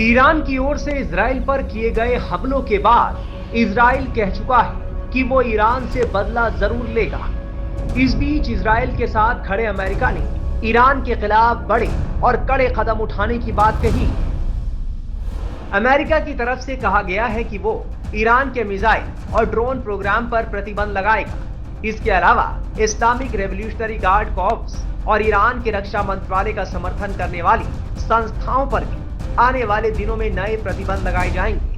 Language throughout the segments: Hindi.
ईरान की ओर से इजराइल पर किए गए हमलों के बाद इजराइल कह चुका है कि वो ईरान से बदला जरूर लेगा। इस बीच इजराइल के साथ खड़े अमेरिका ने ईरान के खिलाफ बड़े और कड़े कदम उठाने की बात कही। अमेरिका की तरफ से कहा गया है कि वो ईरान के मिसाइल और ड्रोन प्रोग्राम पर प्रतिबंध लगाएगा। इसके अलावा इस्लामिक रेवोल्यूशनरी गार्ड कॉर्प्स और ईरान के रक्षा मंत्रालय का समर्थन करने वाली संस्थाओं पर भी आने वाले दिनों में नए प्रतिबंध लगाए जाएंगे।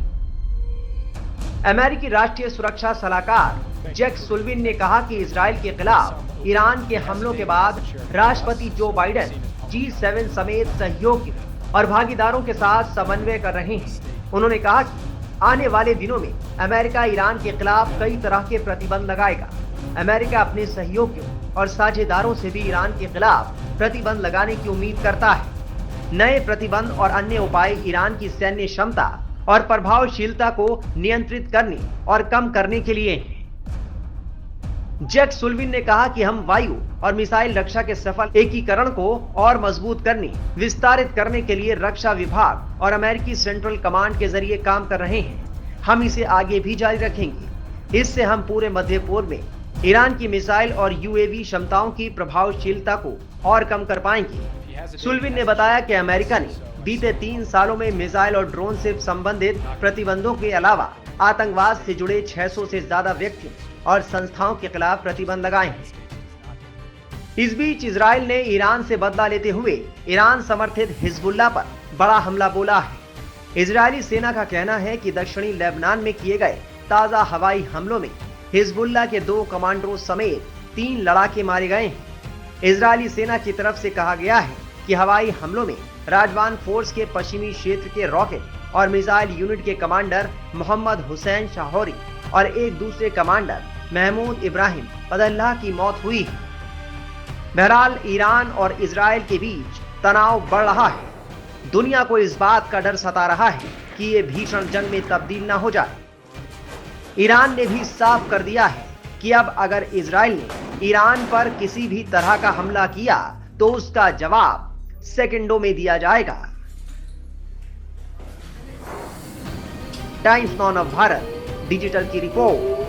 अमेरिकी राष्ट्रीय सुरक्षा सलाहकार जैक सुल्लिवान ने कहा कि इजराइल के खिलाफ ईरान के हमलों के बाद राष्ट्रपति जो बाइडेन G7 समेत सहयोगी और भागीदारों के साथ समन्वय कर रहे हैं। उन्होंने कहा कि आने वाले दिनों में अमेरिका ईरान के खिलाफ कई तरह के प्रतिबंध लगाएगा। अमेरिका अपने सहयोगियों और साझेदारों से भी ईरान के खिलाफ प्रतिबंध लगाने की उम्मीद करता है। नए प्रतिबंध और अन्य उपाय ईरान की सैन्य क्षमता और प्रभावशीलता को नियंत्रित करने और कम करने के लिए हैं। जैक सुल्लिवान ने कहा कि हम वायु और मिसाइल रक्षा के सफल एकीकरण को और मजबूत करने, विस्तारित करने के लिए रक्षा विभाग और अमेरिकी सेंट्रल कमांड के जरिए काम कर रहे हैं। हम इसे आगे भी जारी रखेंगे। इससे हम पूरे मध्य पूर्व में ईरान की मिसाइल और UAV क्षमताओं की प्रभावशीलता को और कम कर पाएंगे। सुल्लिवान ने बताया कि अमेरिका ने बीते 3 सालों में मिसाइल और ड्रोन से संबंधित प्रतिबंधों के अलावा आतंकवाद से जुड़े 600 से ज्यादा व्यक्तियों और संस्थाओं के खिलाफ प्रतिबंध लगाए हैं। इस बीच इजराइल ने ईरान से बदला लेते हुए ईरान समर्थित हिजबुल्लाह पर बड़ा हमला बोला है। इजरायली सेना का कहना है कि दक्षिणी लेबनान में किए गए ताजा हवाई हमलों में हिजबुल्लाह के 2 कमांडरों समेत 3 लड़ाके मारे गए हैं। इजरायली सेना की तरफ से कहा गया है कि हवाई हमलों में राजवान फोर्स के पश्चिमी क्षेत्र के रॉकेट और मिसाइल यूनिट के कमांडर मोहम्मद हुसैन शाहौरी और एक दूसरे कमांडर महमूद इब्राहिम बदल्लाह की मौत हुई है। बहरहाल ईरान और इजराइल के बीच तनाव बढ़ रहा है। दुनिया को इस बात का डर सता रहा है कि ये भीषण जंग में तब्दील न हो जाए। ईरान ने भी साफ कर दिया है कि अब अगर इजराइल ने ईरान पर किसी भी तरह का हमला किया तो उसका जवाब सेकंडों में दिया जाएगा। Times now of Bharat digital की रिपोर्ट।